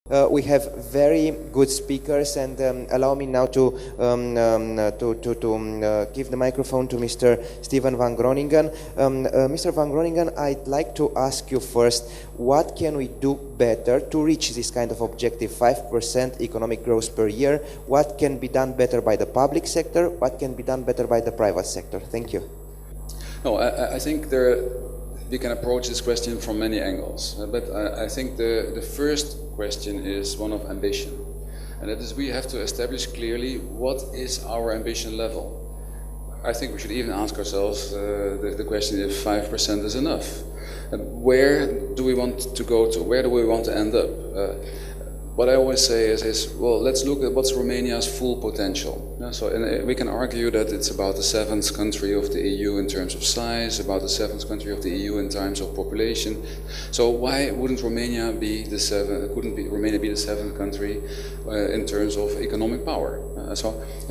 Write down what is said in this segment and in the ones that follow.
We have very good speakers, and allow me now to give the microphone to Mr. Steven van Groningen. Mr. van Groningen, I'd like to ask you first, what can we do better to reach this kind of objective, 5% economic growth per year? What can be done better by the public sector? What can be done better by the private sector? Thank you. No, I think we can approach this question from many angles, but I think the first question is one of ambition, and that is we have to establish clearly what is our ambition level. I think we should even ask ourselves the question if 5% is enough. Where do we want to go to? Where do we want to end up? What I always say is, well, let's look at what's Romania's full potential. We can argue that it's about the 7th country of the EU in terms of size, about the 7th country of the EU in terms of population. So why wouldn't Romania be the 7th? Couldn't Romania be the 7th country in terms of economic power?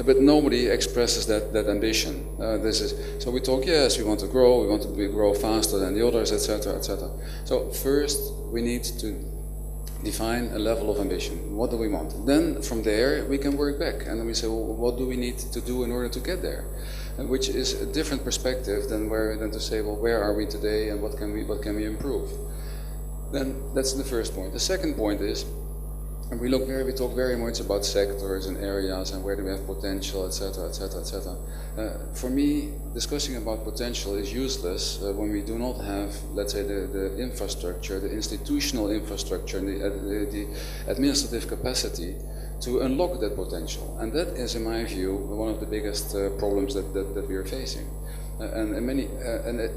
But nobody expresses that ambition. So we talk, yes, we want to grow faster than the others, etc., etc. So first, we need to define a level of ambition. What do we want? Then from there we can work back, and then we say, well, what do we need to do in order to get there? Which is a different perspective than to say, well, where are we today and what can we improve? Then that's the first point. The second point is, and we talk very much about sectors and areas and where do we have potential, etc., etc., etc. For me, discussing about potential is useless when we do not have, let's say, the infrastructure, the institutional infrastructure, and the administrative capacity to unlock that potential. And that is, in my view, one of the biggest problems that we are facing. And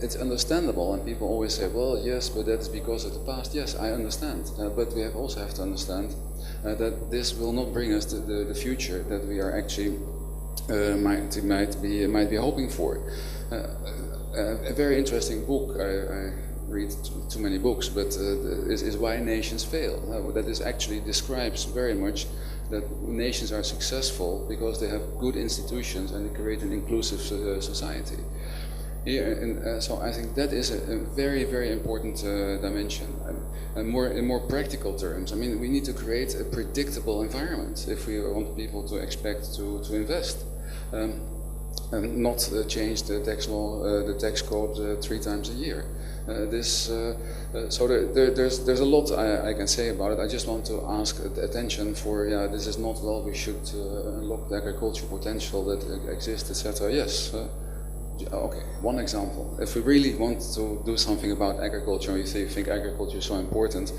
it's understandable, and people always say, well, yes, but that's because of the past. Yes, I understand, but we also have to understand that this will not bring us to the future that we are actually might be hoping for. A very interesting book, I read too many books, but is Why Nations Fail. That actually describes very much that nations are successful because they have good institutions and they create an inclusive society. So I think that is a very, very important dimension. And in more practical terms, I mean, we need to create a predictable environment if we want people to expect to invest. And not change the tax law, the tax code 3 times a year. So there's a lot I can say about it. I just want to ask attention for, this is not, well, we should unlock the agricultural potential that exists, etc. Yes. Okay, one example. If we really want to do something about agriculture, and you think agriculture is so important,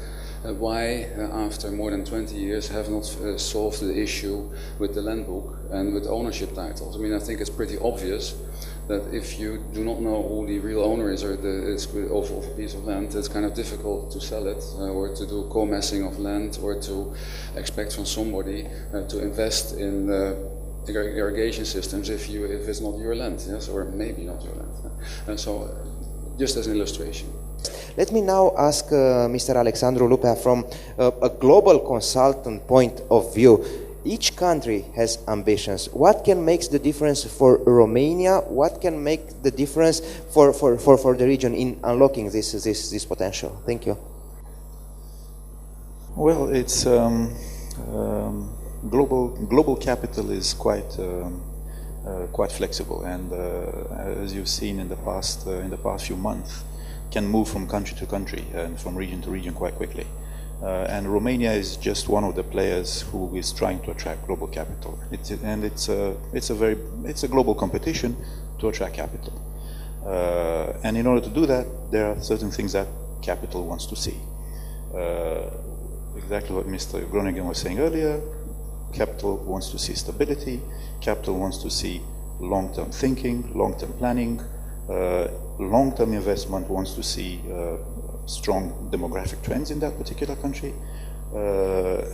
why, after more than 20 years, have not solved the issue with the land book and with ownership titles? I mean, I think it's pretty obvious that if you do not know who the real owner is of a piece of land, it's kind of difficult to sell it, or to do co-massing of land, or to expect from somebody to invest in irrigation systems if it's not your land, yes, or maybe not your land. So, just as an illustration. Let me now ask Mr. Alexandru Lupea from a global consultant point of view. Each country has ambitions. What can make the difference for Romania? What can make the difference for the region in unlocking this potential? Thank you. Well, it's global capital is quite flexible, and as you've seen in the past few months, can move from country to country and from region to region quite quickly. And Romania is just one of the players who is trying to attract global capital. It's a global competition to attract capital. And in order to do that, there are certain things that capital wants to see. Exactly what Mr. Groningen was saying earlier. Capital wants to see stability. Capital wants to see long-term thinking, long-term planning. Long-term investment wants to see strong demographic trends in that particular country,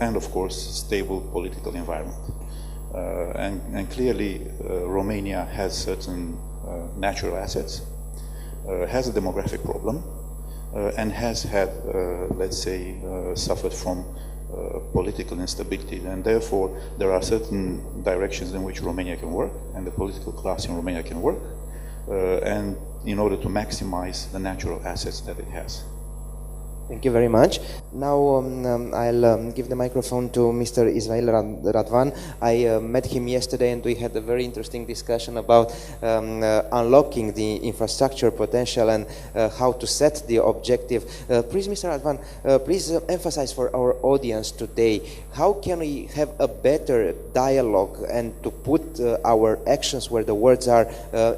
and of course stable political environment. And clearly Romania has certain natural assets, has a demographic problem, and has had, let's say, suffered from political instability, and therefore there are certain directions in which Romania can work, and the political class in Romania can work, and in order to maximize the natural assets that it has. Thank you very much. Now I'll give the microphone to Mr. Ismail Radwan. I met him yesterday and we had a very interesting discussion about unlocking the infrastructure potential and how to set the objective. Please, Mr. Radwan, please emphasize for our audience today, how can we have a better dialogue and to put our actions where the words are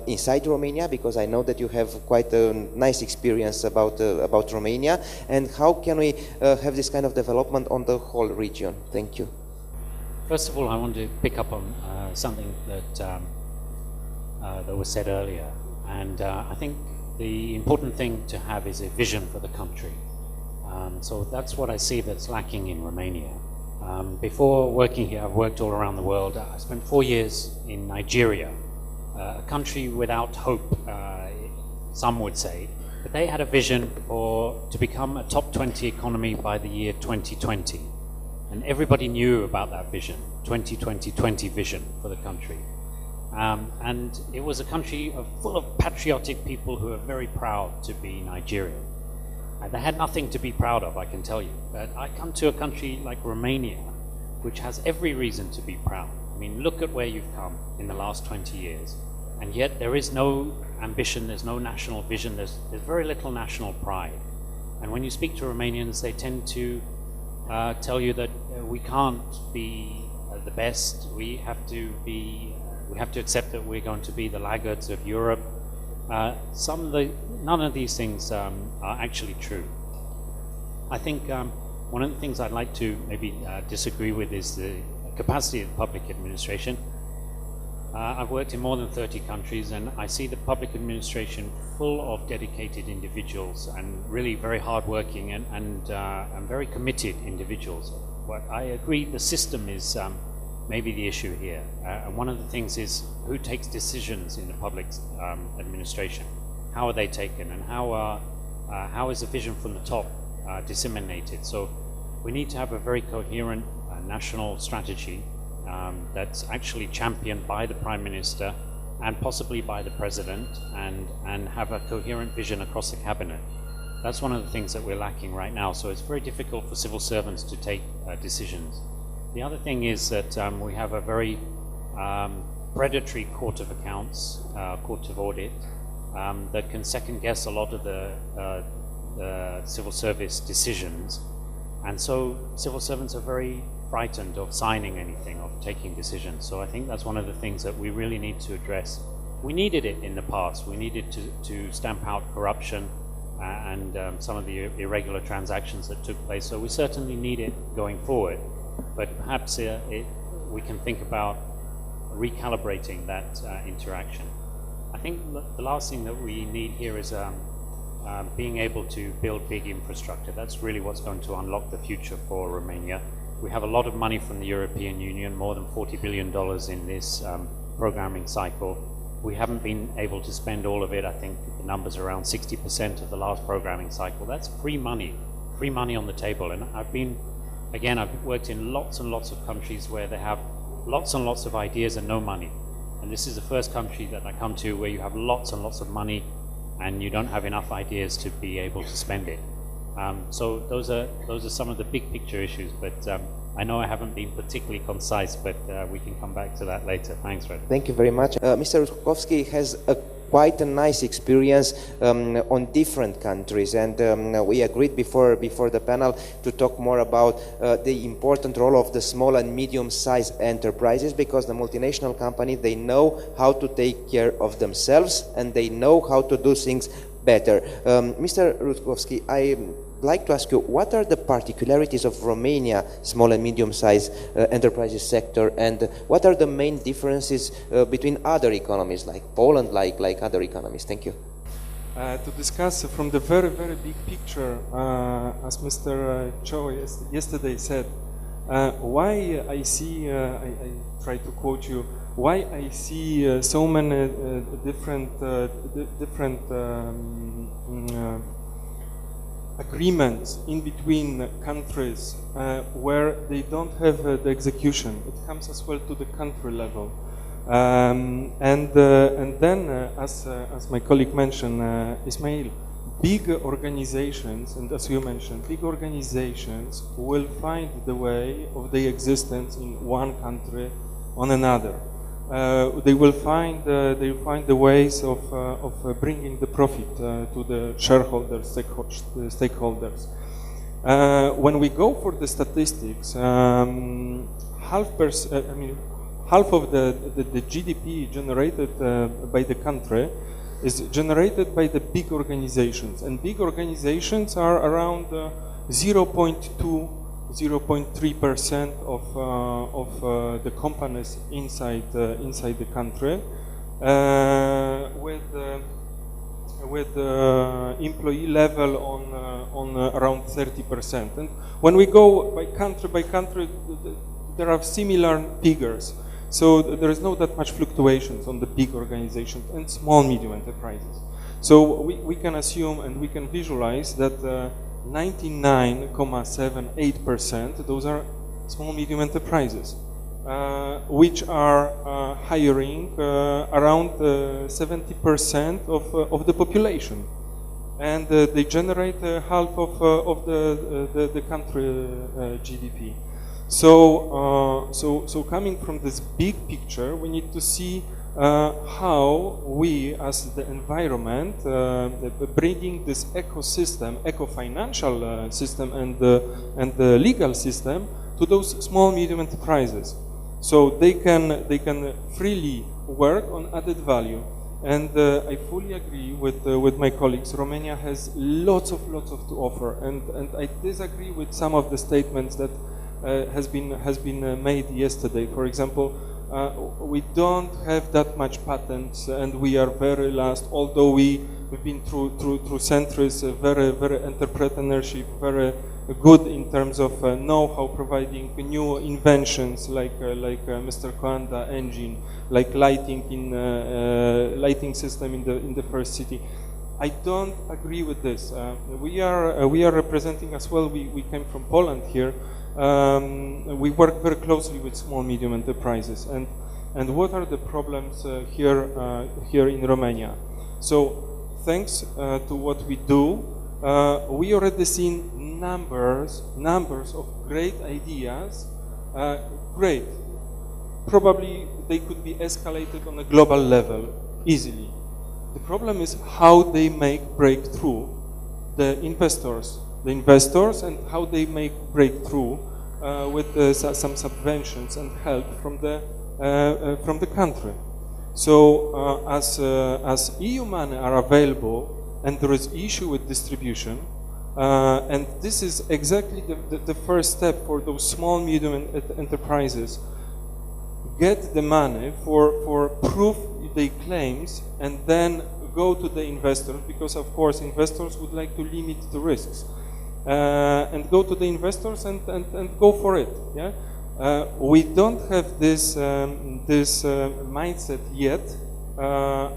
inside Romania, because I know that you have quite a nice experience about Romania, and how can we have this kind of development on the whole region? Thank you. First of all, I want to pick up on something that was said earlier, and I think the important thing to have is a vision for the country. So that's what I see that's lacking in Romania. Before working here, I've worked all around the world. I spent 4 years in Nigeria, a country without hope, some would say. But they had a vision to become a top 20 economy by the year 2020. And everybody knew about that vision, 2020 vision for the country. And it was a country full of patriotic people who are very proud to be Nigerian. And they had nothing to be proud of, I can tell you. But I come to a country like Romania, which has every reason to be proud. I mean, look at where you've come in the last 20 years. And yet there is no ambition, there's no national vision, there's very little national pride. And when you speak to Romanians, they tend to tell you that we can't be the best, we have to accept that we're going to be the laggards of Europe. None of these things are actually true. I think one of the things I'd like to maybe disagree with is the capacity of public administration. I've worked in more than 30 countries, and I see the public administration full of dedicated individuals and really very hardworking and very committed individuals. But I agree the system is maybe the issue here. And one of the things is who takes decisions in the public administration? How are they taken, and how is the vision from the top disseminated? So we need to have a very coherent national strategy that's actually championed by the Prime Minister and possibly by the President, and have a coherent vision across the cabinet. That's one of the things that we're lacking right now, so it's very difficult for civil servants to take decisions. The other thing is that we have a very predatory Court of Accounts, Court of Audit, that can second guess a lot of the civil service decisions, and so civil servants are very frightened of signing anything, of taking decisions. So I think that's one of the things that we really need to address. We needed it in the past. We needed to stamp out corruption and some of the irregular transactions that took place. So we certainly need it going forward. But perhaps we can think about recalibrating that interaction. I think the last thing that we need here is being able to build big infrastructure. That's really what's going to unlock the future for Romania. We have a lot of money from the European Union, more than $40 billion in this programming cycle. We haven't been able to spend all of it. I think the number's around 60% of the last programming cycle. That's free money on the table. And I've worked in lots and lots of countries where they have lots and lots of ideas and no money. And this is the first country that I come to where you have lots and lots of money and you don't have enough ideas to be able to spend it. So those are some of the big picture issues, but I know I haven't been particularly concise, but we can come back to that later. Thanks, Radu. Thank you very much. Mr. Rutkowski has quite a nice experience on different countries, and we agreed before the panel to talk more about the important role of the small and medium-sized enterprises, because the multinational companies, they know how to take care of themselves and they know how to do things better. Mr. Rutkowski, I'd like to ask you, what are the particularities of Romania small and medium-sized enterprises sector, and what are the main differences between other economies like Poland, like other economies? Thank you. To discuss from the very, very big picture, as Mr. Cho yesterday said, why I see, I try to quote you, why I see so many different agreements in between countries where they don't have the execution. It comes as well to the country level. And then, as my colleague mentioned, Ismail, big organizations, and as you mentioned, big organizations will find the way of their existence in one country on another. They will find the ways of bringing the profit to the shareholders, stakeholders. When we go for the statistics, half of the GDP generated by the country is generated by the big organizations, and big organizations are around 0.3% of the companies inside the country, with employee level on around 30%. And when we go by country, there are similar figures. So there is not that much fluctuations on the big organizations and small medium enterprises. So we can assume and we can visualize that 99.78%, those are small medium enterprises, which are hiring around 70% of the population, and they generate half of the country GDP. So coming from this big picture, we need to see how we, as the environment, bringing this ecosystem, eco-financial system, and the legal system to those small medium enterprises, so they can freely work on added value. And I fully agree with my colleagues. Romania has lots of to offer, and I disagree with some of the statements that has been made yesterday. For example, we don't have that much patents, and we are very last. Although we've been through centuries, very entrepreneurship, very good in terms of know-how, providing new inventions like Mr. Coanda engine, like lighting system in the first city. I don't agree with this. We are representing as well. We came from Poland here. We work very closely with small medium enterprises, and what are the problems here in Romania? So thanks to what we do, we already seen numbers of great ideas. Great, probably they could be escalated on a global level easily. The problem is how they breakthrough the investors, and how they make breakthrough with some subventions and help from the country. So as EU money are available, and there is issue with distribution, and this is exactly the first step for those small medium enterprises. Get the money for proof their claims, and then go to the investors, because of course investors would like to limit the risks, and go to the investors and go for it. Yeah, we don't have this mindset yet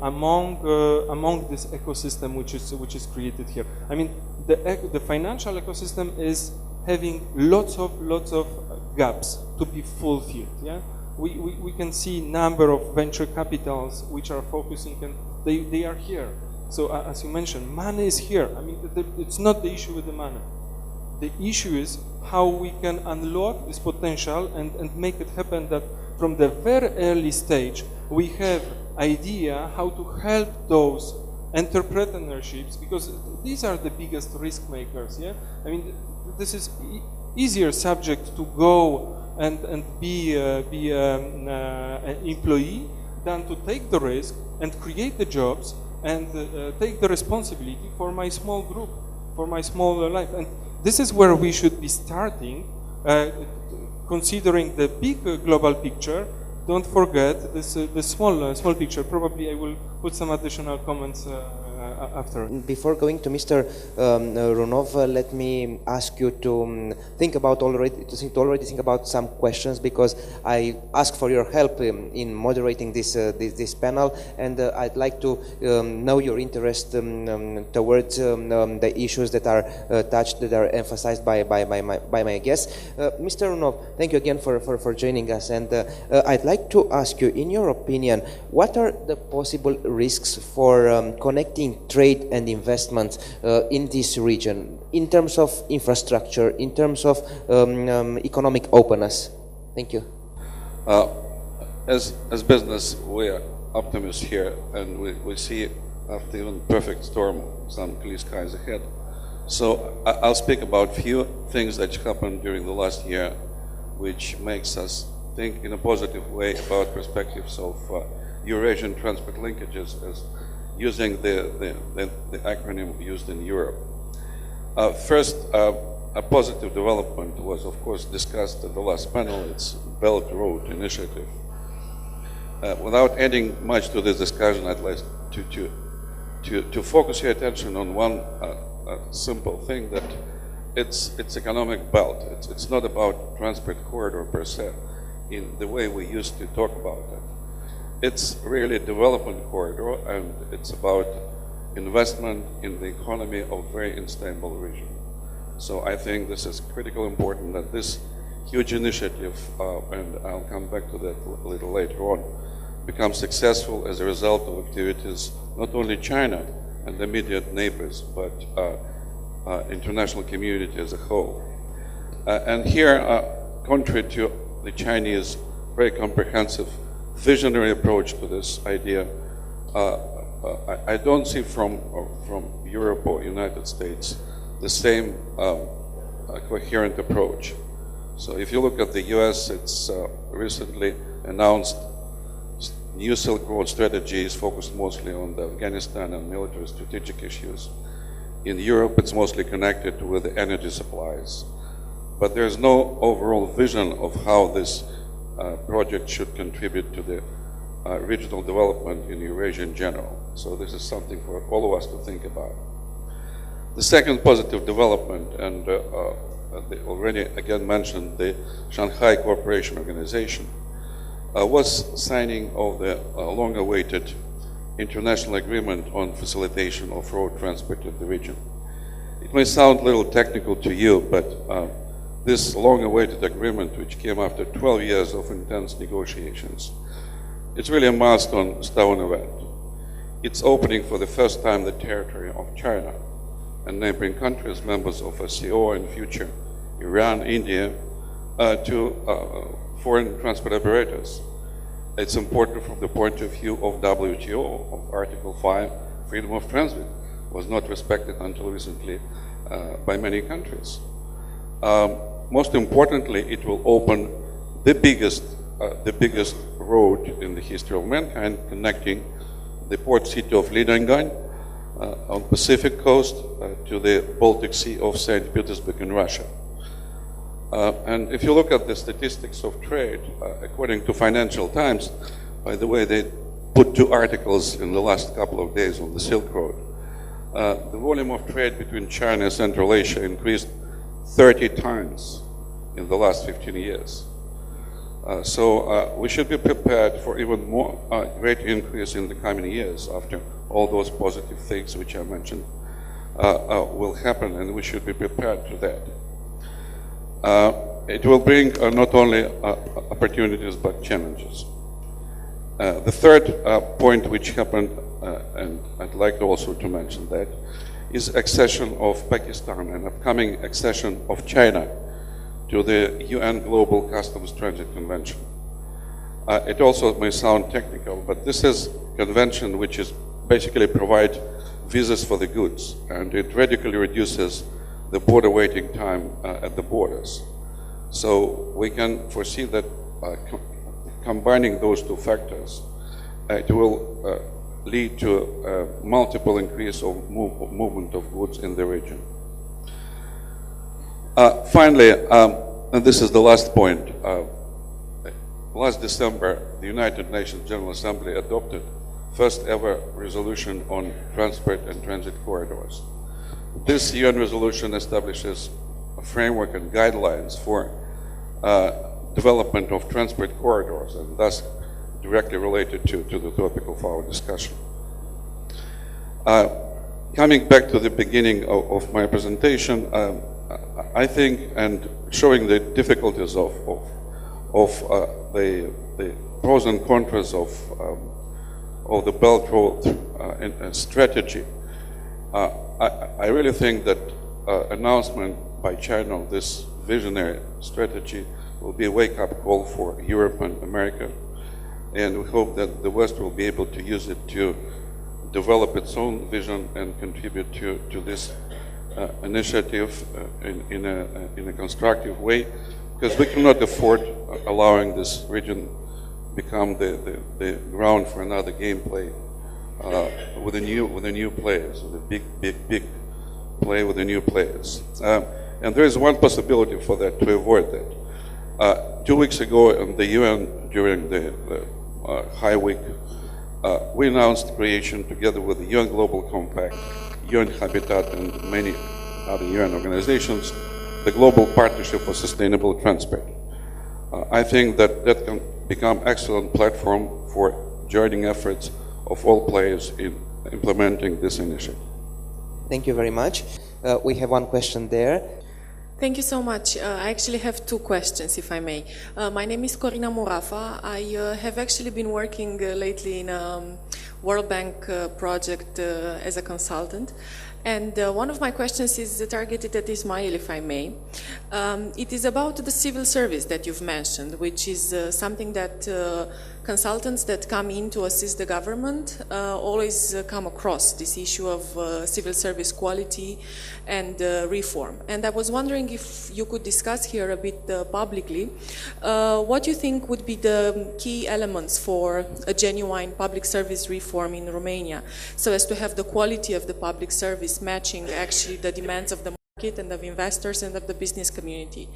among this ecosystem which is created here. I mean, the financial ecosystem is having lots of gaps to be fulfilled. Yeah, we can see number of venture capitals which are focusing, and they are here. So as you mentioned, money is here. I mean, it's not the issue with the money. The issue is how we can unlock this potential and make it happen, that from the very early stage we have idea how to help those entrepreneurships, because these are the biggest risk makers. Yeah, I mean, this is easier subject to go and be an employee than to take the risk and create the jobs and take the responsibility for my small group, for my small life. And this is where we should be starting, considering the big global picture. Don't forget this the small picture. Probably I will put some additional comments after. Before going to Mr. Runov, let me ask you to think about already think about some questions, because I ask for your help in moderating this panel, and I'd like to know your interest towards the issues that are touched, that are emphasized by my guests. Mr. Runov, thank you again for joining us, and I'd like to ask you, in your opinion, what are the possible risks for connecting promoting trade and investment in this region, in terms of infrastructure, in terms of economic openness? Thank you. As business, we are optimists here, and we see after even perfect storm some clear skies ahead. So I'll speak about few things that happened during the last year, which makes us think in a positive way about perspectives of Eurasian transport linkages, as using the acronym used in Europe. First, a positive development was, of course, discussed at the last panel. It's Belt Road Initiative. Without adding much to this discussion, I'd like to focus your attention on one simple thing, that it's economic belt. It's not about transport corridor per se, in the way we used to talk about it. It's really a development corridor, and it's about investment in the economy of a very unstable region. So I think this is critically important that this huge initiative, and I'll come back to that a little later on, becomes successful as a result of activities not only China and the immediate neighbors, but international community as a whole. And here, contrary to the Chinese very comprehensive visionary approach to this idea, I don't see from Europe or United States the same coherent approach. So if you look at the US, it's recently announced new Silk Road strategies focused mostly on the Afghanistan and military strategic issues. In Europe, it's mostly connected with the energy supplies. But there's no overall vision of how this project should contribute to the regional development in Eurasia in general. So this is something for all of us to think about. The second positive development, and they already again mentioned the Shanghai Cooperation Organization, was signing of the long-awaited international agreement on facilitation of road transport in the region. It may sound a little technical to you, but this long-awaited agreement, which came after 12 years of intense negotiations, it's really a milestone stone event. It's opening for the first time the territory of China and neighboring countries, members of SCO and future Iran, India, to foreign transport operators. It's important from the point of view of WTO, of Article 5, freedom of transit was not respected until recently by many countries. Most importantly, it will open the biggest road in the history of mankind, connecting the port city of Leningrad on Pacific coast to the Baltic Sea of St. Petersburg in Russia. And if you look at the statistics of trade, according to Financial Times, by the way, they put 2 articles in the last couple of days on the Silk Road. The volume of trade between China and Central Asia increased 30 times in the last 15 years. So we should be prepared for even more great increase in the coming years after all those positive things which I mentioned will happen, and we should be prepared to that. It will bring not only opportunities but challenges. The third point which happened, and I'd like also to mention that, is accession of Pakistan and upcoming accession of China to the UN Global Customs Transit Convention. It also may sound technical, but this is a convention which is basically provide visas for the goods, and it radically reduces the border waiting time at the borders. So we can foresee that combining those 2 factors, it will lead to a multiple increase of movement of goods in the region. Finally, and this is the last point, last December, the United Nations General Assembly adopted first ever resolution on transport and transit corridors. This UN resolution establishes a framework and guidelines for development of transport corridors, and thus directly related to the topic of our discussion. Coming back to the beginning of my presentation, I think, and showing the difficulties of the pros and cons of the Belt Road strategy, I really think that announcement by China of this visionary strategy will be a wake-up call for Europe and America, and we hope that the West will be able to use it to develop its own vision and contribute to this initiative in a constructive way, because we cannot afford allowing this region become the ground for another gameplay with the new players, with a big play with the new players. And there is one possibility for that, to avoid that. 2 weeks ago in the UN, during the High Week, we announced creation, together with the UN Global Compact, UN Habitat, and many other UN organizations, the Global Partnership for Sustainable Transport. I think that that can become excellent platform for joining efforts of all players in implementing this initiative. Thank you very much. We have one question there. Thank you so much. I actually have two questions, if I may. My name is Corina Murafa. I have actually been working lately in a World Bank project as a consultant. And one of my questions is targeted at Ismail, if I may. It is about the civil service that you've mentioned, which is something that consultants that come in to assist the government always come across, this issue of civil service quality and reform. And I was wondering if you could discuss here a bit publicly what you think would be the key elements for a genuine public service reform in Romania, so as to have the quality of the public service matching actually the demands of the market and of investors and of the business community.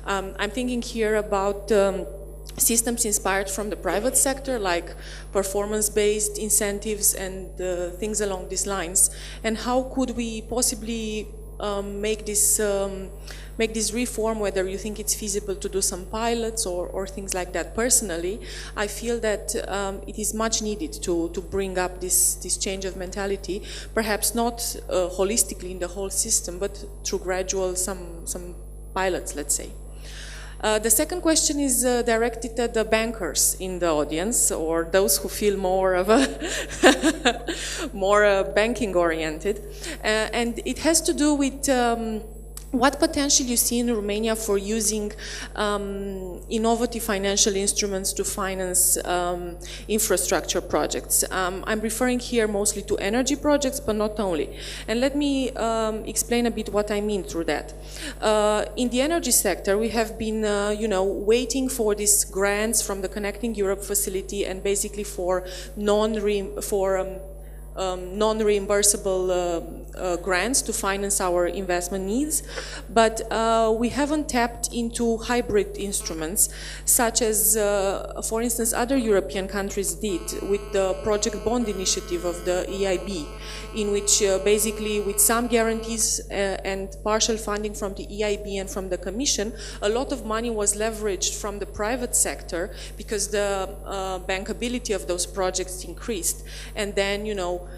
I'm thinking here about systems inspired from the private sector, like performance-based incentives and things along these lines. And how could we possibly make this reform, whether you think it's feasible to do some pilots or things like that. Personally, I feel that it is much needed to bring up this change of mentality, perhaps not holistically in the whole system, but through gradual some pilots, let's say. The second question is directed at the bankers in the audience, or those who feel more of a more banking oriented, and it has to do with what potential you see in Romania for using innovative financial instruments to finance infrastructure projects. I'm referring here mostly to energy projects, but not only. And let me explain a bit what I mean through that. In the energy sector, we have been, waiting for these grants from the Connecting Europe facility and basically for non-reimbursable grants to finance our investment needs, but we haven't tapped into hybrid instruments, such as, for instance, other European countries did with the project bond initiative of the EIB, in which basically with some guarantees and partial funding from the EIB and from the Commission, a lot of money was leveraged from the private sector because the bankability of those projects increased. And then,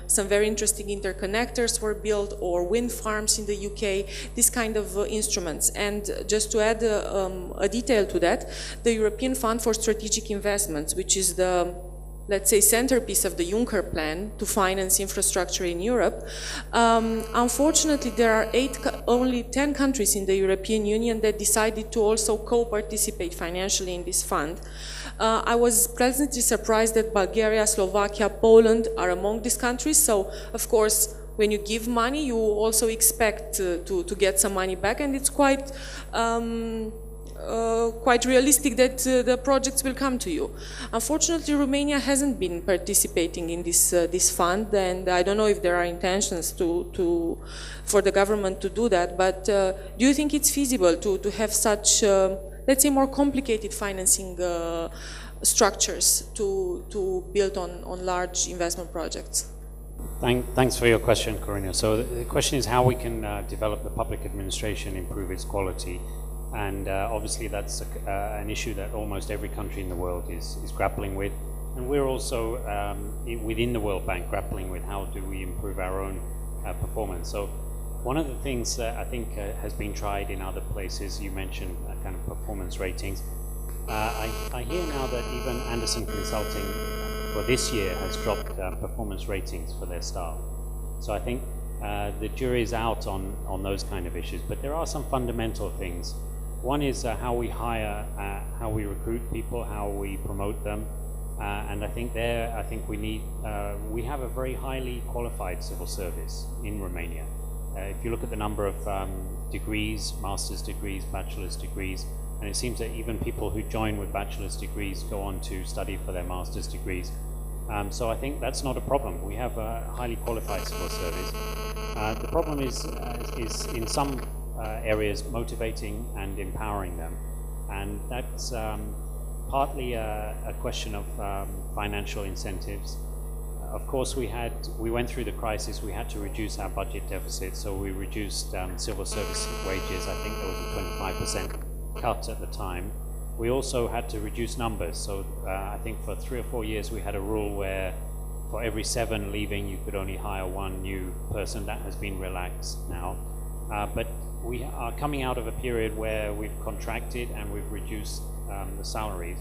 some very interesting interconnectors were built, or wind farms in the UK, this kind of instruments. And just to add a detail to that, the European Fund for Strategic Investments, which is the, let's say, centerpiece of the Juncker plan to finance infrastructure in Europe. Unfortunately, there are only 10 countries in the European Union that decided to also co-participate financially in this fund. I was pleasantly surprised that Bulgaria, Slovakia, Poland are among these countries. So, of course, when you give money, you also expect to get some money back, and it's quite realistic that the projects will come to you. Unfortunately, Romania hasn't been participating in this fund, and I don't know if there are intentions for the government to do that. But do you think it's feasible to have such, let's say, more complicated financing structures to build on large investment projects? Thanks for your question, Corina. So the question is how we can develop the public administration, improve its quality. And obviously that's an issue that almost every country in the world is grappling with. And we're also, within the World Bank, grappling with how do we improve our own performance. So one of the things that I think has been tried in other places, you mentioned kind of performance ratings. I hear now that even Anderson Consulting for this year has dropped performance ratings for their staff. So I think the jury is out on those kind of issues. But there are some fundamental things. One is how we hire, how we recruit people, how we promote them. And I think we have a very highly qualified civil service in Romania. If you look at the number of degrees, master's degrees, bachelor's degrees, and it seems that even people who join with bachelor's degrees go on to study for their master's degrees. So I think that's not a problem. We have a highly qualified civil service. The problem is in some areas motivating and empowering them, and that's partly a question of financial incentives. Of course, we went through the crisis. We had to reduce our budget deficit, so we reduced civil service wages. I think there was a 25% cut at the time. We also had to reduce numbers. So I think for 3 or 4 years we had a rule where for every 7 leaving, you could only hire 1 new person. That has been relaxed now. But we are coming out of a period where we've contracted and we've reduced the salaries.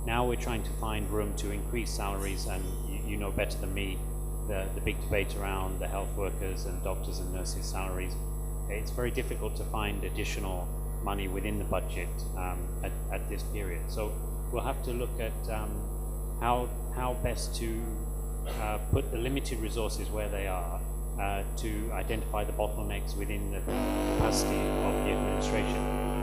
Now we're trying to find room to increase salaries, and you know better than me the big debate around the health workers and doctors and nurses' salaries. It's very difficult to find additional money within the budget at this period. So we'll have to look at how best to put the limited resources where they are to identify the bottlenecks within the capacity of the administration.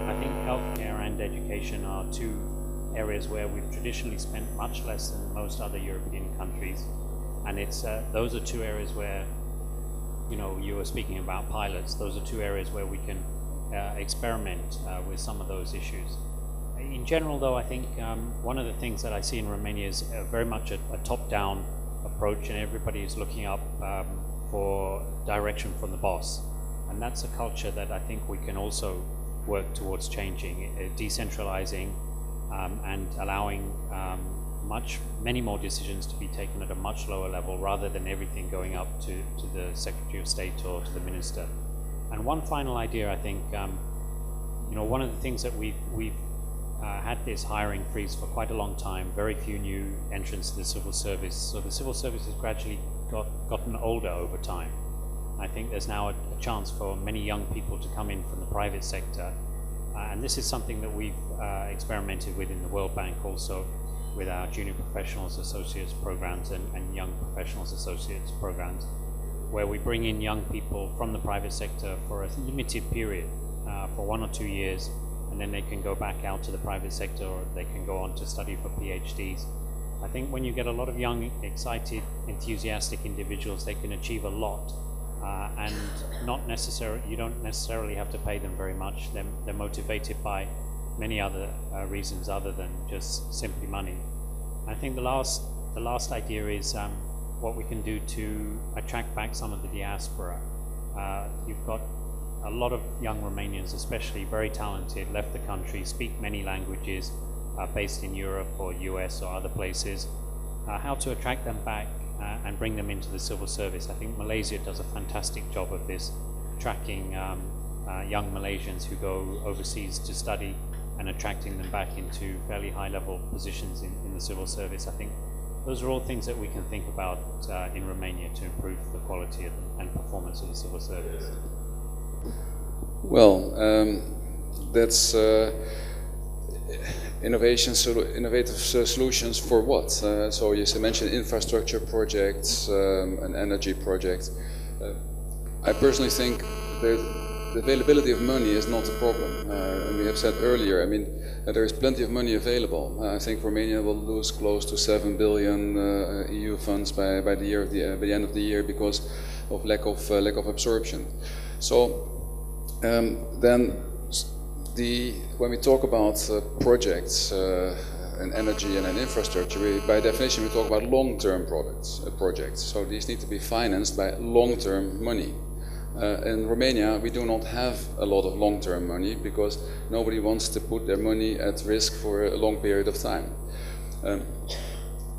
I think healthcare and education are 2 areas where we've traditionally spent much less than most other European countries, and those are 2 areas where, you were speaking about pilots. Those are 2 areas where we can experiment with some of those issues. In general, though, I think one of the things that I see in Romania is very much a top-down approach, and everybody is looking up for direction from the boss. And that's a culture that I think we can also work towards changing, decentralizing and allowing many more decisions to be taken at a much lower level rather than everything going up to the Secretary of State or to the Minister. And one final idea, I think, one of the things that we've had this hiring freeze for quite a long time, very few new entrants to the civil service. So the civil service has gradually gotten older over time. I think there's now a chance for many young people to come in from the private sector. And this is something that we've experimented with in the World Bank also, with our Junior Professionals Associates programs and Young Professionals Associates programs, where we bring in young people from the private sector for a limited period, for 1 or 2 years, and then they can go back out to the private sector, or they can go on to study for PhDs. I think when you get a lot of young, excited, enthusiastic individuals, they can achieve a lot, and you don't necessarily have to pay them very much. They're motivated by many other reasons other than just simply money. I think the last idea is what we can do to attract back some of the diaspora. You've got a lot of young Romanians, especially very talented, left the country, speak many languages, based in Europe or US or other places. How to attract them back and bring them into the civil service. I think Malaysia does a fantastic job of this, tracking young Malaysians who go overseas to study and attracting them back into fairly high-level positions in the civil service. I think those are all things that we can think about in Romania to improve the quality and performance of the civil service. Well, that's innovative solutions for what? So you mentioned infrastructure projects and energy projects. I personally think that the availability of money is not a problem. And we have said earlier, there is plenty of money available. I think Romania will lose close to 7 billion EU funds by the end of the year because of lack of absorption. So then when we talk about projects in energy and in infrastructure, by definition we talk about long-term projects. So these need to be financed by long-term money. In Romania, we do not have a lot of long-term money because nobody wants to put their money at risk for a long period of time.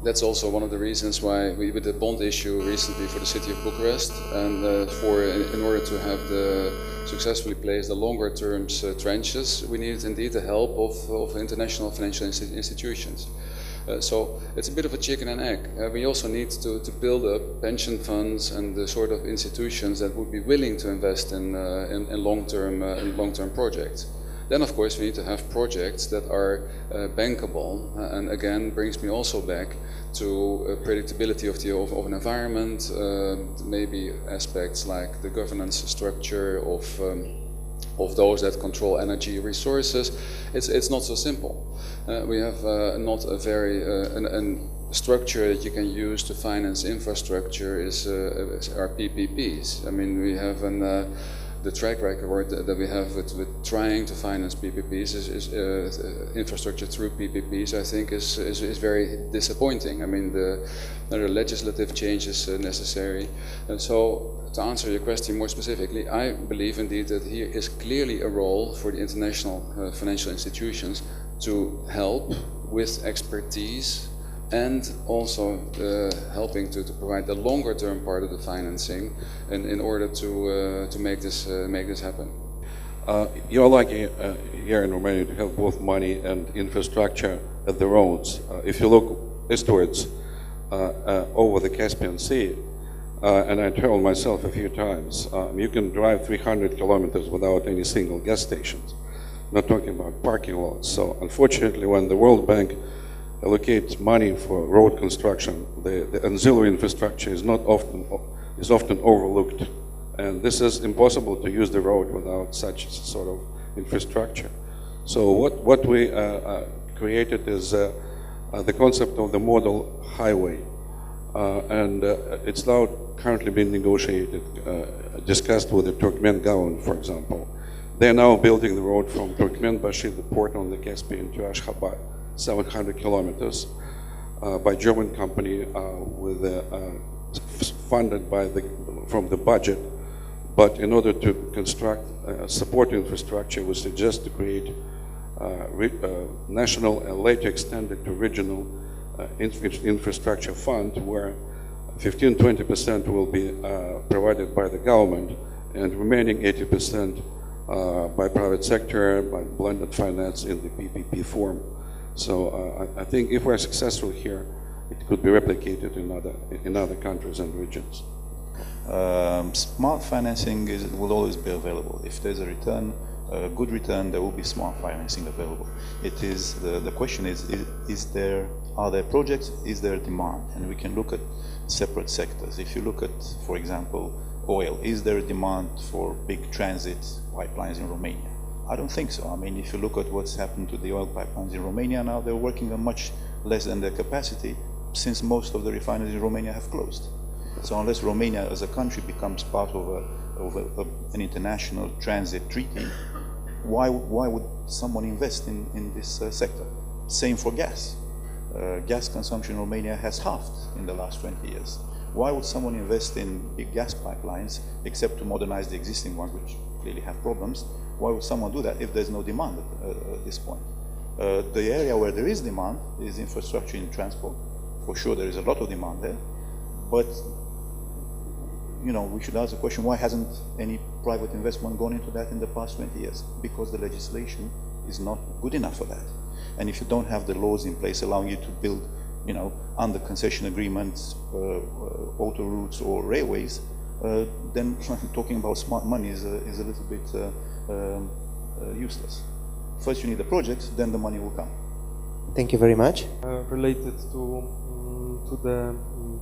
That's also one of the reasons why we did a bond issue recently for the city of Bucharest, and in order to have successfully place the longer term trenches, we needed indeed the help of international financial institutions. So it's a bit of a chicken and egg. We also need to build up pension funds and the sort of institutions that would be willing to invest in long-term projects. Then, of course, we need to have projects that are bankable, and again, brings me also back to predictability of an environment, maybe aspects like the governance structure of those that control energy resources. It's not so simple. We have not a very structure that you can use to finance infrastructure are PPPs. I mean, we have the track record that we have with trying to finance PPPs is infrastructure through PPPs. I think is very disappointing. I mean, there are legislative changes necessary, and so to answer your question more specifically, I believe indeed that here is clearly a role for the international financial institutions to help with expertise and also helping to provide the longer term part of the financing in order to make this happen. You're lucky here in Romania to have both money and infrastructure at the roads. If you look eastwards over the Caspian Sea, and I traveled myself a few times, you can drive 300 kilometers without any single gas stations. Not talking about parking lots. So unfortunately, when the World Bank allocates money for road construction, the auxiliary infrastructure is often overlooked, and this is impossible to use the road without such sort of infrastructure. So what we created is the concept of the model highway, and it's now currently being negotiated, discussed with the Turkmen government, for example. They're now building the road from Turkmenbashi, the port on the Caspian, to Ashgabat, 700 kilometers, by German company, funded from the budget. But in order to construct support infrastructure, we suggest to create national and later extended to regional infrastructure fund, where 15-20% will be provided by the government, and remaining 80% by private sector, by blended finance in the PPP form. So I think if we're successful here, it could be replicated in other countries and regions. Smart financing will always be available. If there's a return, a good return, there will be smart financing available. It is the question are there projects? Is there demand? And we can look at separate sectors. If you look at, for example, oil, is there a demand for big transit pipelines in Romania? I don't think so. I mean, if you look at what's happened to the oil pipelines in Romania now, they're working on much less than their capacity, since most of the refineries in Romania have closed. So unless Romania as a country becomes part of an international transit treaty, why would someone invest in this sector? Same for gas. Gas consumption in Romania has halved in the last 20 years. Why would someone invest in big gas pipelines, except to modernize the existing ones, which clearly have problems? Why would someone do that if there's no demand at this point? The area where there is demand is infrastructure in transport. For sure, there is a lot of demand there, but we should ask the question: why hasn't any private investment gone into that in the past 20 years? Because the legislation is not good enough for that. And if you don't have the laws in place allowing you to build, under concession agreements, auto routes or railways, then talking about smart money is a little bit useless. First you need the projects, then the money will come. Thank you very much. Related to the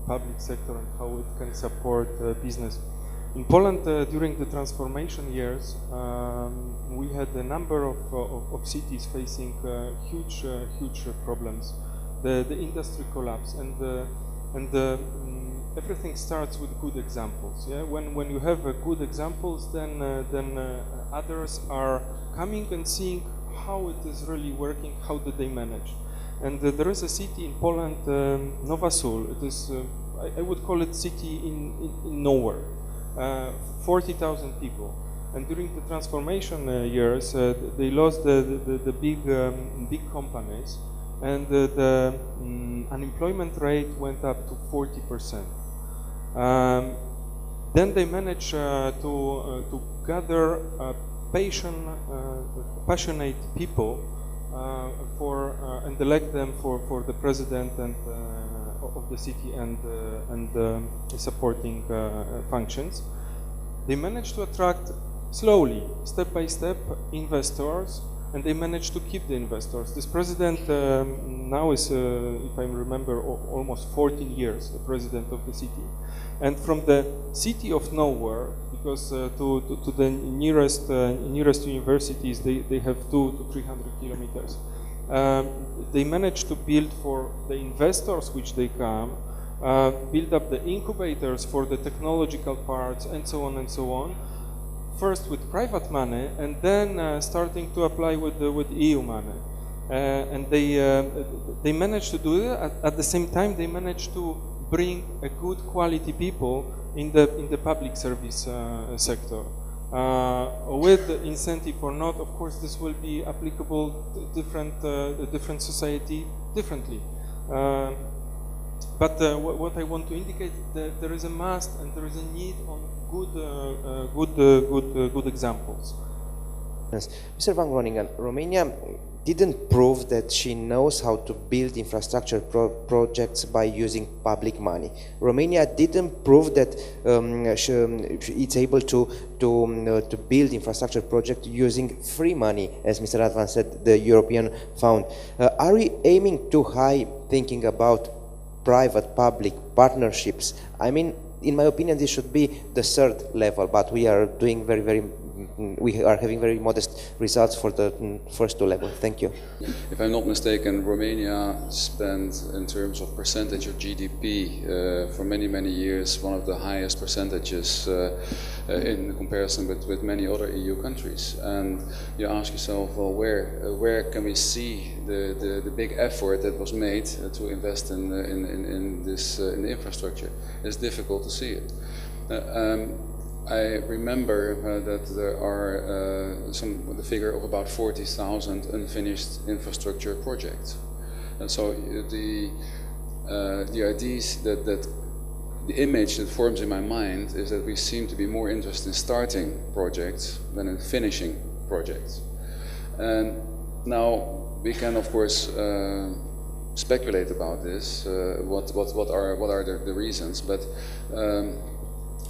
public sector and how it can support business. In Poland, during the transformation years, we had a number of cities facing huge problems. The industry collapse, and everything starts with good examples. Yeah, when you have good examples, then others are coming and seeing how it is really working. How did they manage? And there is a city in Poland, Nowa Sól. It is, I would call it city in nowhere. 40,000 people, and during the transformation years, they lost the big companies, and the unemployment rate went up to 40%. Then they managed to gather passionate people and elect them for the president and of the city and supporting functions. They managed to attract slowly, step by step, investors, and they managed to keep the investors. This president now is, if I remember, almost 14 years the president of the city. And from the city of nowhere, because to the nearest universities, they have 200 to 300 kilometers. They managed to build for the investors which they come, build up the incubators for the technological parts, and so on and so on. First with private money, and then starting to apply with EU money. And they managed to do it. At the same time, they managed to bring a good quality people in the public service sector. With the incentive or not, of course, this will be applicable to different society differently. But what I want to indicate that there is a must and there is a need on good examples. Yes. Mr. Van Groningen, Romania didn't prove that she knows how to build infrastructure projects by using public money. Romania didn't prove that it's able to build infrastructure project using free money, as Mr. Radwan said, the European Fund. Are we aiming too high, thinking about private-public partnerships? I mean, in my opinion, this should be the third level, but we are doing we are having very modest results for the first two levels. Thank you. If I'm not mistaken, Romania spent, in terms of percentage of GDP, for many, many years, one of the highest percentages in comparison with many other EU countries. And you ask yourself, well, where can we see the big effort that was made to invest in the infrastructure? It's difficult to see it. I remember that there are the figure of about 40,000 unfinished infrastructure projects. And so the ideas that the image that forms in my mind is that we seem to be more interested in starting projects than in finishing projects. And now we can, of course, speculate about this. What are the reasons? But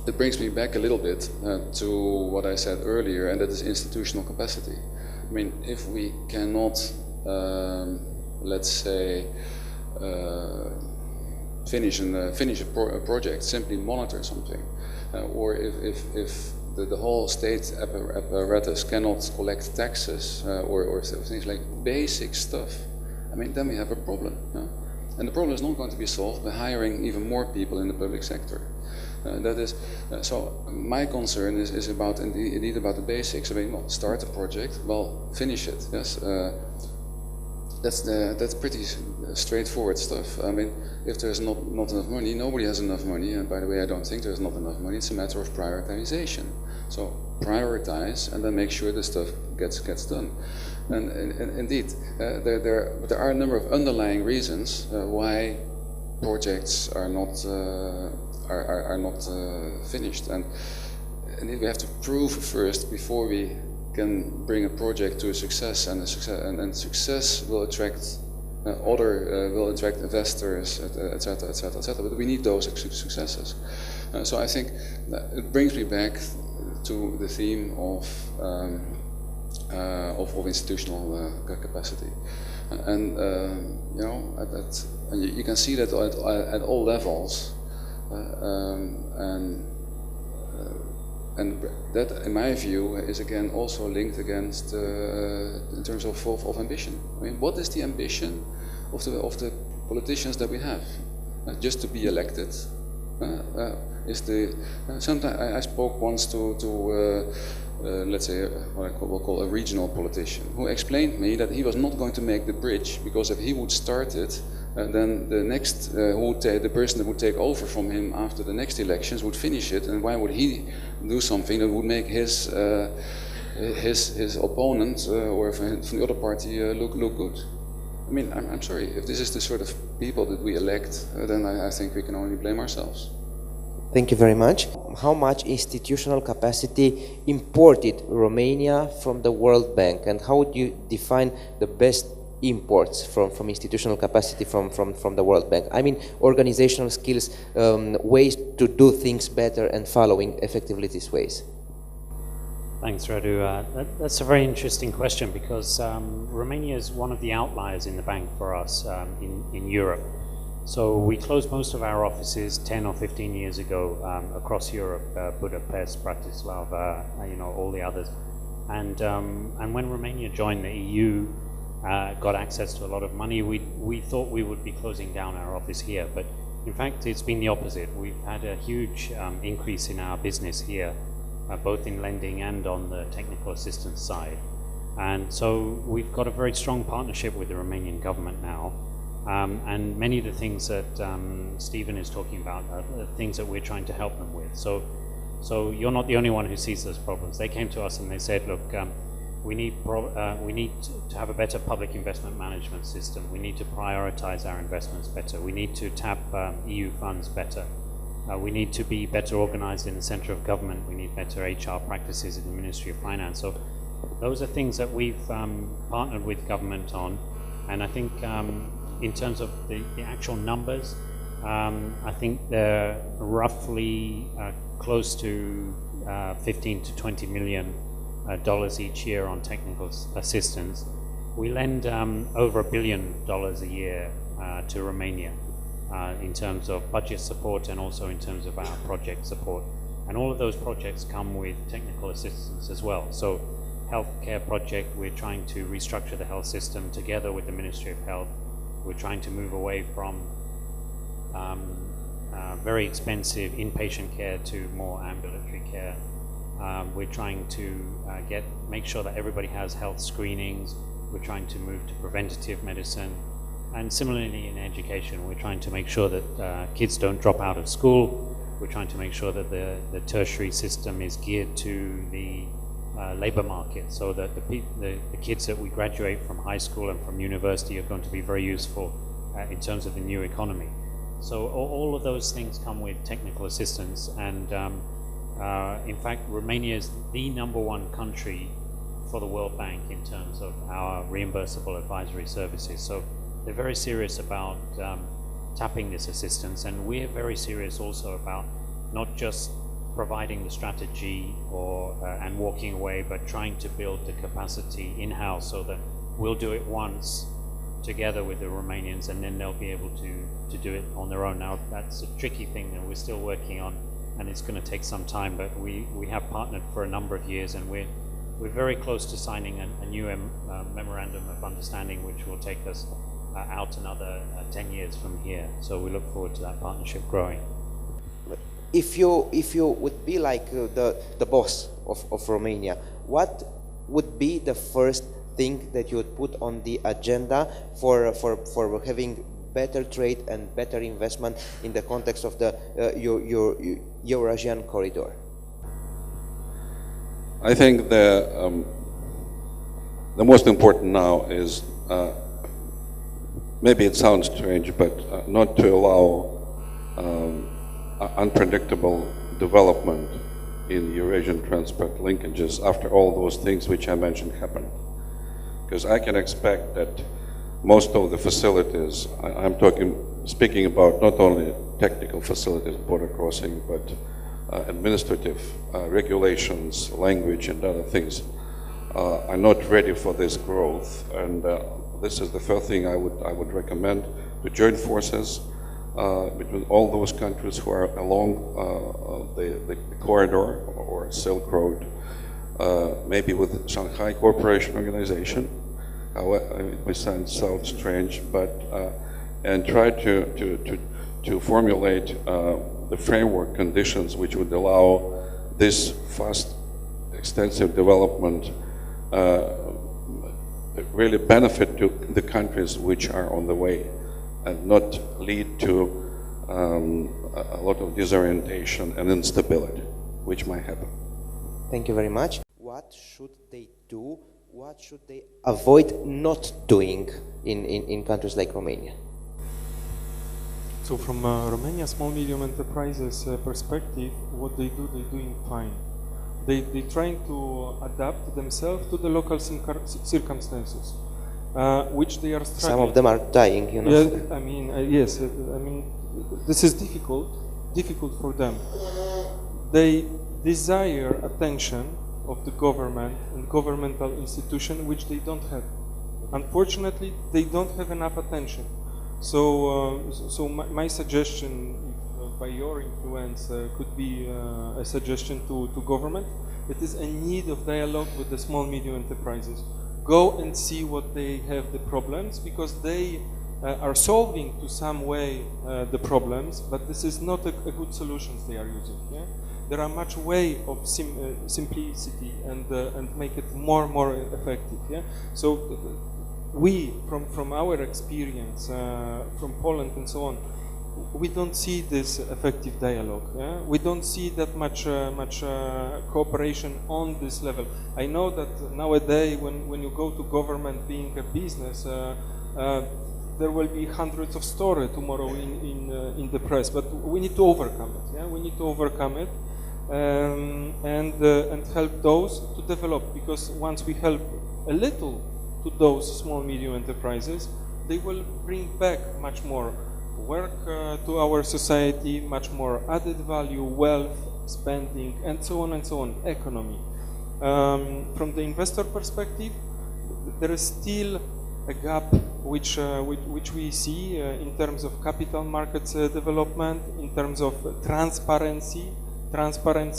it brings me back a little bit to what I said earlier, and that is institutional capacity. I mean, if we cannot, let's say, finish a project, simply monitor something, or if the whole state apparatus cannot collect taxes or things like basic stuff, I mean, then we have a problem. And the problem is not going to be solved by hiring even more people in the public sector. That is, so my concern is about indeed about the basics. I mean, well, start a project, well, finish it. Yes, that's pretty straightforward stuff. I mean, if there's not enough money, nobody has enough money. And by the way, I don't think there's not enough money. It's a matter of prioritization. So prioritize and then make sure the stuff gets done. And indeed, there are a number of underlying reasons why projects are not finished, and we have to prove first before we can bring a project to a success, and success will attract will attract investors, etc., etc., etc. But we need those successes. So I think it brings me back to the theme of institutional capacity, and you know, you can see that at all levels. And that, in my view, is again also linked against in terms of ambition. I mean, what is the ambition of the politicians that we have? Just to be elected? Sometimes I spoke once to let's say what I will call a regional politician, who explained me that he was not going to make the bridge because if he would start it, then the next the person that would take over from him after the next elections would finish it, and why would he do something that would make his opponent or from the other party look good? I mean, I'm sorry, if this is the sort of people that we elect, then I think we can only blame ourselves. Thank you very much. How much institutional capacity imported Romania from the World Bank, and how would you define the best imports from institutional capacity from the World Bank? I mean, organizational skills, ways to do things better and following effectively these ways. Thanks, Radu. That's a very interesting question because Romania is one of the outliers in the bank for us in Europe. So we closed most of our offices 10 or 15 years ago across Europe, Budapest, Bratislava, all the others. And when Romania joined the EU, got access to a lot of money, we thought we would be closing down our office here. But in fact, it's been the opposite. We've had a huge increase in our business here, both in lending and on the technical assistance side. And so we've got a very strong partnership with the Romanian government now. And many of the things that Stephen is talking about are the things that we're trying to help them with. So you're not the only one who sees those problems. They came to us and they said, look, we need to have a better public investment management system. We need to prioritize our investments better. We need to tap EU funds better. We need to be better organized in the center of government. We need better HR practices in the Ministry of Finance. So those are things that we've partnered with government on. And I think in terms of the actual numbers, I think they're roughly close to 15 to 20 million dollars each year on technical assistance. We lend over $1 billion a year to Romania in terms of budget support and also in terms of our project support. And all of those projects come with technical assistance as well. So healthcare project, we're trying to restructure the health system together with the Ministry of Health. We're trying to move away from very expensive inpatient care to more ambulatory care. We're trying to make sure that everybody has health screenings. We're trying to move to preventative medicine. And similarly in education, we're trying to make sure that kids don't drop out of school. We're trying to make sure that the tertiary system is geared to the labor market, so that the kids that we graduate from high school and from university are going to be very useful in terms of the new economy. So all of those things come with technical assistance, and in fact, Romania is the #1 country for the World Bank in terms of our reimbursable advisory services. So they're very serious about tapping this assistance, and we're very serious also about not just providing the strategy and walking away, but trying to build the capacity in-house so that we'll do it once together with the Romanians, and then they'll be able to do it on their own. Now, that's a tricky thing that we're still working on, and it's going to take some time, but we have partnered for a number of years, and we're very close to signing a new memorandum of understanding, which will take us out another 10 years from here. So we look forward to that partnership growing. If you would be like the boss of Romania, what would be the first thing that you would put on the agenda for having better trade and better investment in the context of the Eurasian corridor? I think the most important now is, maybe it sounds strange, but not to allow unpredictable development in Eurasian transport linkages after all those things which I mentioned happen. Because I can expect that most of the facilities, I'm speaking about not only technical facilities, border crossing, but administrative regulations, language, and other things are not ready for this growth. And this is the first thing I would recommend, to join forces between all those countries who are along the corridor or Silk Road, maybe with Shanghai Cooperation Organization. It may sound strange, but and try to formulate the framework conditions which would allow this fast, extensive development really benefit to the countries which are on the way, and not lead to a lot of disorientation and instability, which might happen. Thank you very much. What should they do? What should they avoid not doing in countries like Romania? So from Romania small medium enterprises perspective, what they're doing fine. They're trying to adapt themselves to the local circumstances, which they are struggling. Some of them are dying, you know. Yeah, I mean, yes, I mean, this is difficult for them. They desire attention of the government and governmental institution, which they don't have. Unfortunately, they don't have enough attention. So my suggestion, by your influence, could be a suggestion to government. It is a need of dialogue with the small medium enterprises. Go and see what they have the problems, because they are solving to some way the problems, but this is not a good solutions they are using. Yeah? There are much way of simplicity and make it more effective. Yeah? So we, from our experience, from Poland and so on, we don't see this effective dialogue. Yeah? We don't see that much cooperation on this level. I know that nowadays, when you go to government being a business, there will be hundreds of stories tomorrow in the press, but we need to overcome it. Yeah? We need to overcome it and help those to develop, because once we help a little to those small medium enterprises, they will bring back much more work to our society, much more added value, wealth, spending, and so on, economy. From the investor perspective, there is still a gap which we see in terms of capital markets development, in terms of transparency,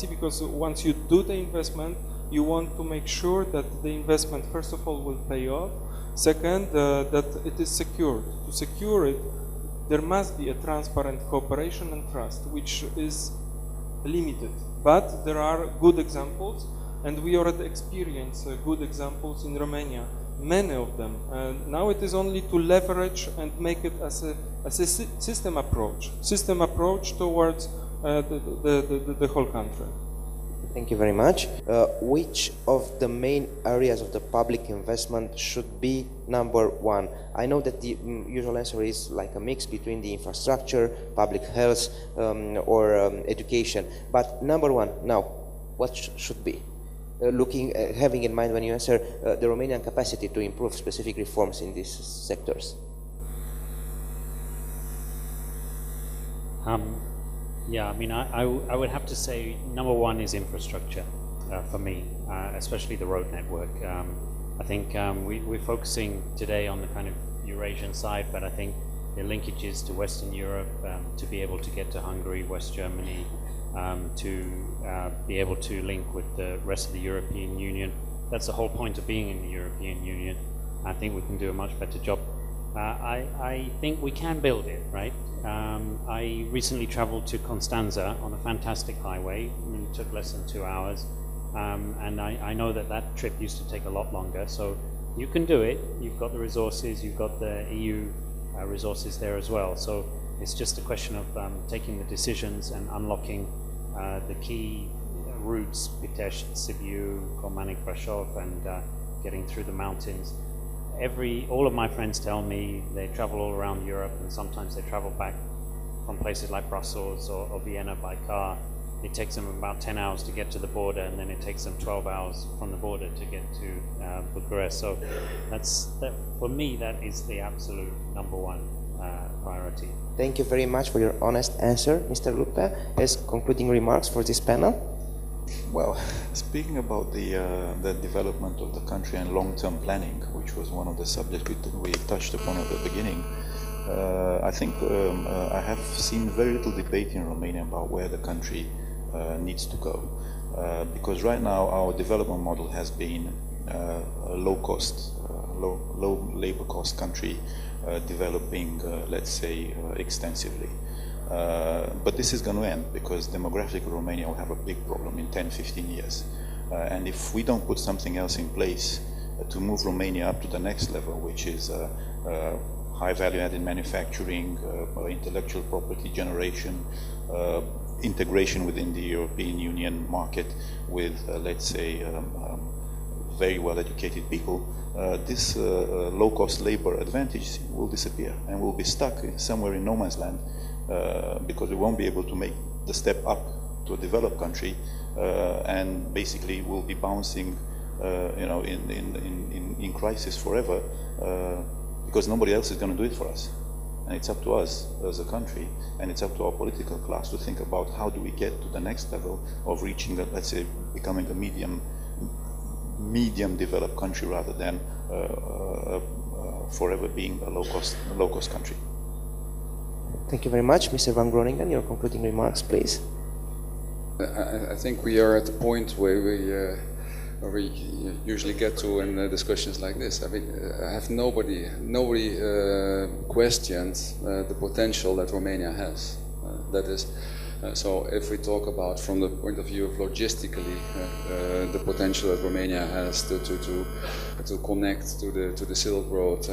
because once you do the investment, you want to make sure that the investment, first of all, will pay off. Second, that it is secured. To secure it, there must be a transparent cooperation and trust, which is limited. But there are good examples, and we already experience good examples in Romania, many of them. Now it is only to leverage and make it as a system approach towards the whole country. Thank you very much. Which of the main areas of the public investment should be number one? I know that the usual answer is like a mix between the infrastructure, public health, or education. But number one now, what should be? Having in mind when you answer the Romanian capacity to improve specific reforms in these sectors. Yeah, I mean, I would have to say number one is infrastructure for me, especially the road network. I think we're focusing today on the kind of Eurasian side, but I think the linkages to Western Europe, to be able to get to Hungary, West Germany, to be able to link with the rest of the European Union. That's the whole point of being in the European Union. I think we can do a much better job. I think we can build it, right? I recently traveled to Constanța on a fantastic highway. It took less than 2 hours. And I know that trip used to take a lot longer. So you can do it. You've got the resources. You've got the EU resources there as well. So it's just a question of taking the decisions and unlocking the key routes, Pitești, Sibiu, Comanic, Brașov, and getting through the mountains. All of my friends tell me they travel all around Europe, and sometimes they travel back from places like Brussels or Vienna by car. It takes them about 10 hours to get to the border, and then it takes them 12 hours from the border to get to Bucharest. So for me, that is the absolute number one priority. Thank you very much for your honest answer, Mr. Lupea. As concluding remarks for this panel? Well, speaking about the development of the country and long-term planning, which was one of the subjects we touched upon at the beginning, I think I have seen very little debate in Romania about where the country needs to go. Because right now our development model has been a low-cost, low labor cost country developing, let's say, extensively. But this is going to end because demographically Romania will have a big problem in 10-15 years. And if we don't put something else in place to move Romania up to the next level, which is high value-added manufacturing, intellectual property generation, integration within the European Union market with, let's say, very well-educated people, this low-cost labor advantage will disappear and we'll be stuck somewhere in no man's land because we won't be able to make the step up to a developed country, and basically we'll be bouncing, you know, in crisis forever, because nobody else is going to do it for us. And it's up to us as a country, and it's up to our political class to think about how do we get to the next level of reaching, let's say, becoming a medium developed country rather than forever being a low-cost country. Thank you very much. Mr. van Groningen, your concluding remarks, please. I think we are at the point where we usually get to in discussions like this. I mean, nobody questioned the potential that Romania has. That is, so if we talk about from the point of view of logistically, the potential that Romania has to connect to the Silk Road,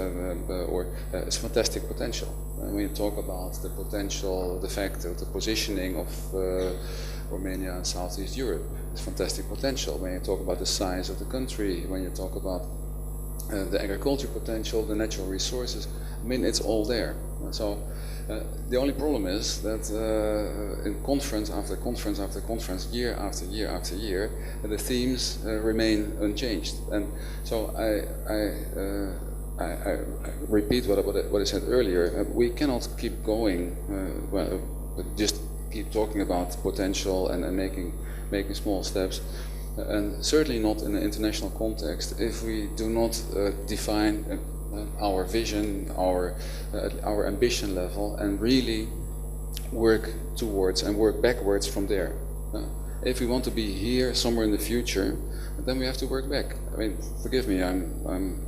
it's fantastic potential. When you talk about the potential, the fact of the positioning of Romania and Southeast Europe, it's fantastic potential. When you talk about the size of the country, when you talk about the agriculture potential, the natural resources, I mean, it's all there. So the only problem is that in conference after conference after conference, year after year after year, the themes remain unchanged. And so I repeat what I said earlier. We cannot keep going, just keep talking about potential and making small steps, and certainly not in an international context if we do not define our vision, our ambition level, and really work towards and work backwards from there. If we want to be here somewhere in the future, then we have to work back. I mean, forgive me, I'm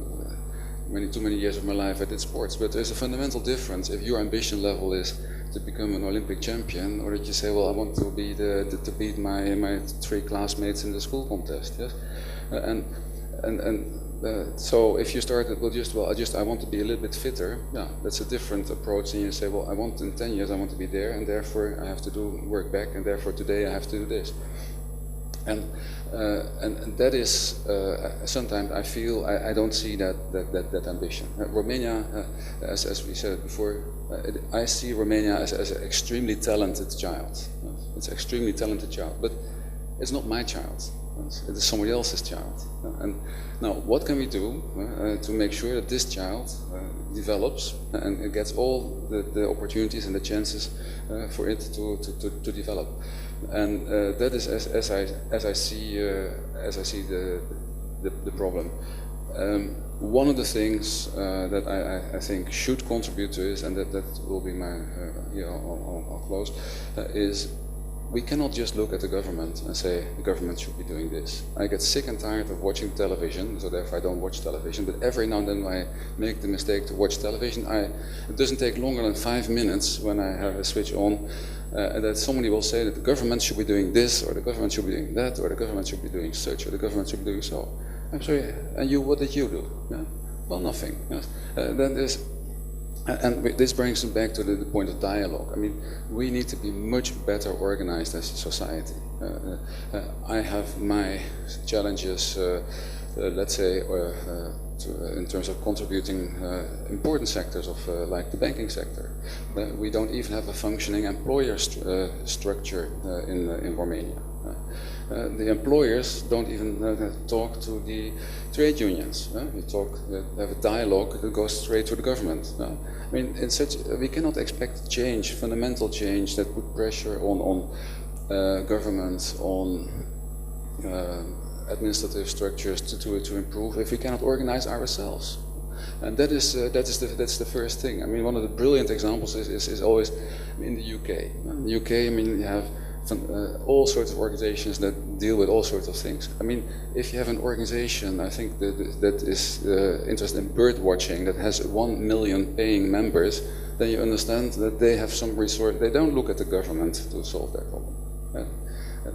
too many years of my life I did sports, but there's a fundamental difference if your ambition level is to become an Olympic champion, or that you say, well, I want to be to beat my 3 classmates in the school contest. Yes, so if you start at, I want to be a little bit fitter. Yeah, that's a different approach than you say, well, in 10 years I want to be there, and therefore I have to work back, and therefore today I have to do this. And that is sometimes I feel I don't see that ambition. Romania, as we said before, I see Romania as an extremely talented child. It's an extremely talented child, but it's not my child. It is somebody else's child. And now, what can we do to make sure that this child develops and it gets all the opportunities and the chances for it to develop? And that is as I see the problem. One of the things that I think should contribute to this, and that will be my I'll close, is we cannot just look at the government and say the government should be doing this. I get sick and tired of watching television, so therefore I don't watch television, but every now and then I make the mistake to watch television. It doesn't take longer than 5 minutes when I have a switch on that somebody will say that the government should be doing this, or the government should be doing that, or the government should be doing such, or the government should be doing so. I'm sorry, and you, what did you do? Yeah? Well, nothing. Yes. Then there's, and this brings us back to the point of dialogue. I mean, we need to be much better organized as a society. I have my challenges, let's say, in terms of contributing important sectors of like the banking sector. We don't even have a functioning employer structure in Romania. The employers don't even talk to the trade unions. Have a dialogue that goes straight to the government. I mean, we cannot expect change, fundamental change that put pressure on governments, on administrative structures to improve if we cannot organize ourselves. And that's the first thing. I mean, one of the brilliant examples is always in the UK. In the UK, I mean, you have all sorts of organizations that deal with all sorts of things. I mean, if you have an organization, I think that is interested in bird watching, that has 1 million paying members, then you understand that they have some resource. They don't look at the government to solve their problem.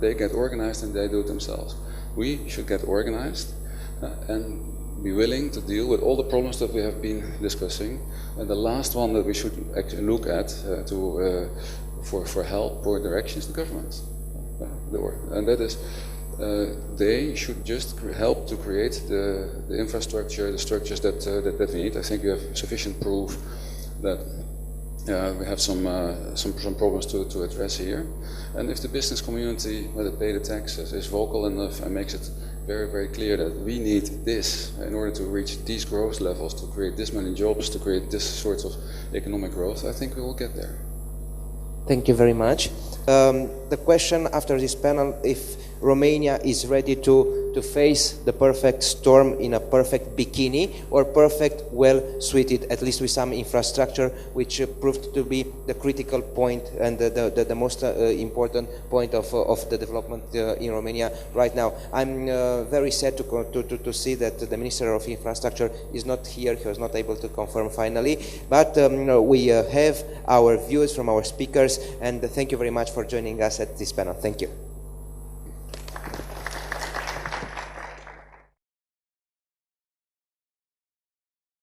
They get organized and they do it themselves. We should get organized and be willing to deal with all the problems that we have been discussing. And the last one that we should actually look at for help, for direction, is the government. And that is, they should just help to create the infrastructure, the structures that we need. I think you have sufficient proof that We have some problems to address here, and if the business community, where they pay the taxes, is vocal enough and makes it very, very clear that we need this in order to reach these growth levels, to create this many jobs, to create this sort of economic growth, I think we will get there. Thank you very much. The question after this panel, if Romania is ready to face the perfect storm in a perfect bikini, or perfect, well-suited, at least with some infrastructure, which proved to be the critical point and the most important point of the development in Romania right now. I'm very sad to see that the Minister of Infrastructure is not here. He was not able to confirm finally, but we have our views from our speakers, and thank you very much for joining us at this panel. Thank you.